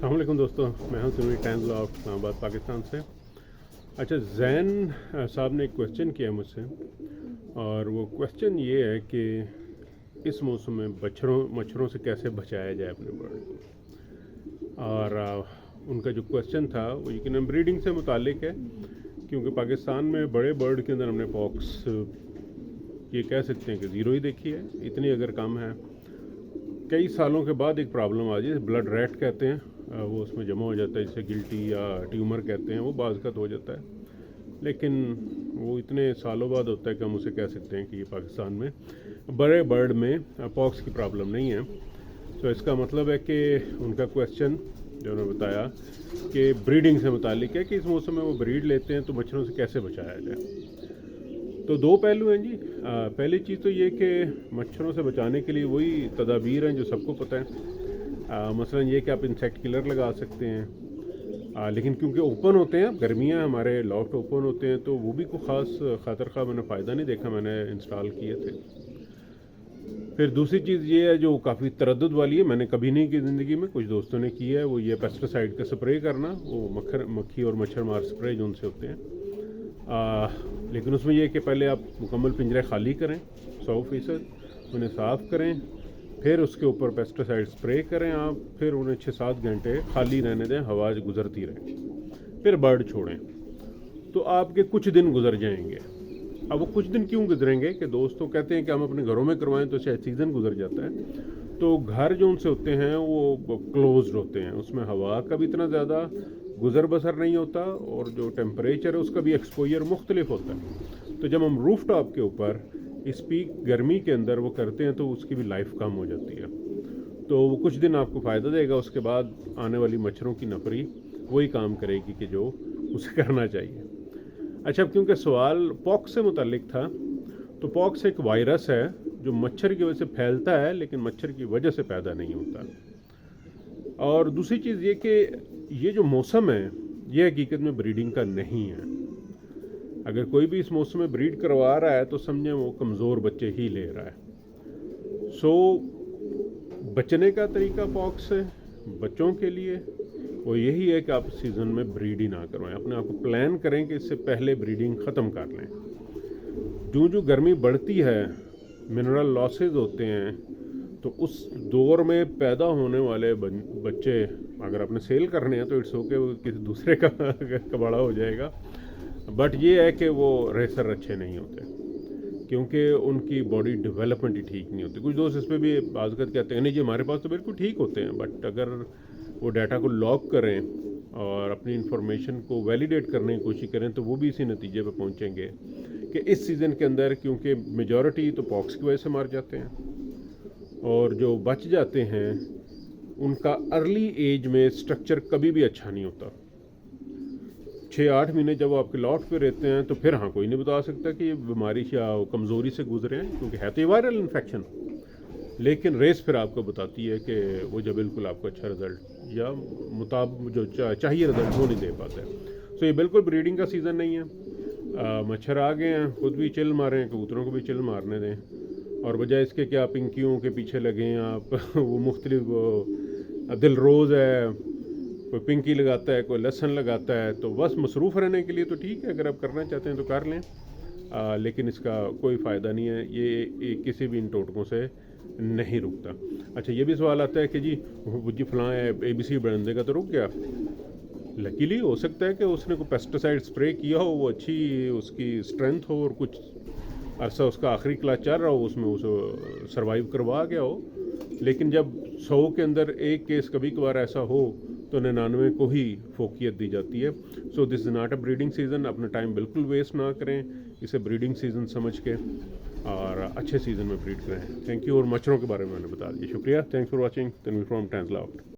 अस्सलाम वालेकुम दोस्तों, मैं हूं तनवीर टैंजला ऑफ इस्लामाबाद पाकिस्तान से। अच्छा, जैन साहब ने एक क्वेश्चन किया मुझसे, और वो क्वेश्चन ये है कि इस मौसम में मच्छरों से कैसे बचाया जाए अपने बर्ड को। और उनका जो क्वेश्चन था वो यकीनन ब्रीडिंग से मुतालिक है, क्योंकि पाकिस्तान में बड़े बर्ड के अंदर हमने पॉक्स ये कह सकते हैं कि ज़ीरो ही देखी है, इतनी अगर कम है। कई सालों के बाद एक प्रॉब्लम आ जाए, ब्लड रैट कहते हैं, वो उसमें जमा हो जाता है, जिसे गिल्टी या ट्यूमर कहते हैं, वो बाज़ हो जाता है, लेकिन वो इतने सालों बाद होता है कि हम उसे कह सकते हैं कि ये पाकिस्तान में बड़े बर्ड में पॉक्स की प्रॉब्लम नहीं है। तो इसका मतलब है कि उनका क्वेश्चन जो उन्होंने बताया कि ब्रीडिंग से मुतालिक है कि इस मौसम में वो ब्रीड लेते हैं तो मच्छरों से कैसे बचाया जाए। तो दो पहलू हैं जी। पहली चीज़ तो ये कि मच्छरों से बचाने के लिए वही तदाबीर हैं जो सबको पता है। मसलन ये कि आप इंसेक्ट किलर लगा सकते हैं, लेकिन क्योंकि ओपन होते हैं, गर्मियाँ हमारे लॉफ्ट ओपन होते हैं, तो वो भी कोई ख़ास खतर खा मैंने फ़ायदा नहीं देखा, मैंने इंस्टॉल किए थे। फिर दूसरी चीज़ ये है जो काफ़ी तरद्दुद वाली है, मैंने कभी नहीं की ज़िंदगी में, कुछ दोस्तों ने की है, वो ये पेस्टिसाइड का स्प्रे करना, वो मक्खी और मच्छर मार स्प्रे जो उनसे होते हैं। लेकिन उसमें यह कि पहले आप मुकम्मल पिंजरा खाली करें 100%, उन्हें साफ़ करें, फिर उसके ऊपर पेस्टिसाइड स्प्रे करें आप, फिर उन्हें 6-7 घंटे खाली रहने दें, हवा गुजरती रहे, फिर बर्ड छोड़ें, तो आपके कुछ दिन गुजर जाएंगे। अब वो कुछ दिन क्यों गुजरेंगे कि दोस्तों कहते हैं कि हम अपने घरों में करवाएं तो शायद सीज़न गुजर जाता है। तो घर जो उनसे होते हैं वो क्लोज्ड होते हैं, उसमें हवा का भी इतना ज़्यादा गुज़र बसर नहीं होता, और जो टेम्परेचर है उसका भी एक्सपोजर मुख्तलिफ होता है। तो जब हम रूफ टॉप के ऊपर इस पीक गर्मी के अंदर वो करते हैं तो उसकी भी लाइफ कम हो जाती है। तो वो कुछ दिन आपको फ़ायदा देगा, उसके बाद आने वाली मच्छरों की नफरी वही काम करेगी कि जो उसे करना चाहिए। अच्छा, अब क्योंकि सवाल पॉक्स से मुतालिक था, तो पॉक्स एक वायरस है जो मच्छर की वजह से फैलता है, लेकिन मच्छर की वजह से पैदा नहीं होता। और दूसरी चीज़ ये कि ये जो मौसम है ये हकीकत में ब्रीडिंग का नहीं है। अगर कोई भी इस मौसम में ब्रीड करवा रहा है तो समझें वो कमज़ोर बच्चे ही ले रहा है। सो बचने का तरीका पॉक्स से बच्चों के लिए वो यही है कि आप सीज़न में ब्रीड ही ना करवाएं, अपने आप को प्लान करें कि इससे पहले ब्रीडिंग ख़त्म कर लें। जो गर्मी बढ़ती है, मिनरल लॉसेज होते हैं, तो उस दौर में पैदा होने वाले बच्चे अगर आपने सेल करने हैं तो इट्स ओके, वो किसी दूसरे का बड़ा हो जाएगा। बट ये है कि वो रेसर अच्छे नहीं होते, क्योंकि उनकी बॉडी डेवलपमेंट ही ठीक नहीं होती। कुछ दोस्त इस पर भी बाज़त कहते हैं नहीं जी हमारे पास तो बिल्कुल ठीक होते हैं, बट अगर वो डाटा को लॉग करें और अपनी इंफॉर्मेशन को वैलिडेट करने की कोशिश करें तो वो भी इसी नतीजे पर पहुंचेंगे कि इस सीज़न के अंदर, क्योंकि मेजॉरिटी तो पॉक्स की वजह से मार जाते हैं, और जो बच जाते हैं उनका अर्ली एज में स्ट्रक्चर कभी भी अच्छा नहीं होता। 6-8 महीने जब वो आपके लॉफ्ट पे रहते हैं तो फिर हाँ, कोई नहीं बता सकता कि ये बीमारी या कमज़ोरी से गुजरे हैं, क्योंकि है तो ये वायरल इन्फेक्शन, लेकिन रेस फिर आपको बताती है कि वो जब बिल्कुल आपको अच्छा रिज़ल्ट या मुताबिक जो चाहिए रिज़ल्ट वो नहीं दे पाता है। सो ये बिल्कुल ब्रीडिंग का सीज़न नहीं है। मच्छर आ गए हैं, खुद भी चिल मारें, कबूतरों को भी चिल मारने दें, और बजाय इसके कि आप पिंकियों के पीछे लगें आप वो मुख्तलिफ दिल रोज़ है, कोई पिंकी लगाता है, कोई लहसन लगाता है, तो बस मसरूफ़ रहने के लिए तो ठीक है, अगर आप करना चाहते हैं तो कर लें, लेकिन इसका कोई फ़ायदा नहीं है, ये किसी भी इन टोटकों से नहीं रुकता। अच्छा, ये भी सवाल आता है कि जी फलां ABC ब्रांड देगा तो रुक गया। लकीली हो सकता है कि उसने कोई पेस्टिसाइड स्प्रे किया हो, वो अच्छी उसकी स्ट्रेंथ हो और कुछ अरसा उसका आखिरी क्लास चल रहा हो, उसमें उसे सर्वाइव करवा गया हो, लेकिन जब 100 के अंदर एक केस कभी कभार ऐसा हो तो 99 को ही फोकियत दी जाती है। So this is not a breeding season. अपना टाइम बिल्कुल वेस्ट ना करें, इसे ब्रीडिंग सीज़न समझ के और अच्छे सीज़न में ब्रीड करें। Thank you. और मच्छरों के बारे में मैंने बता दिया। शुक्रिया। Thanks for watching. Tanveer from टैंजला।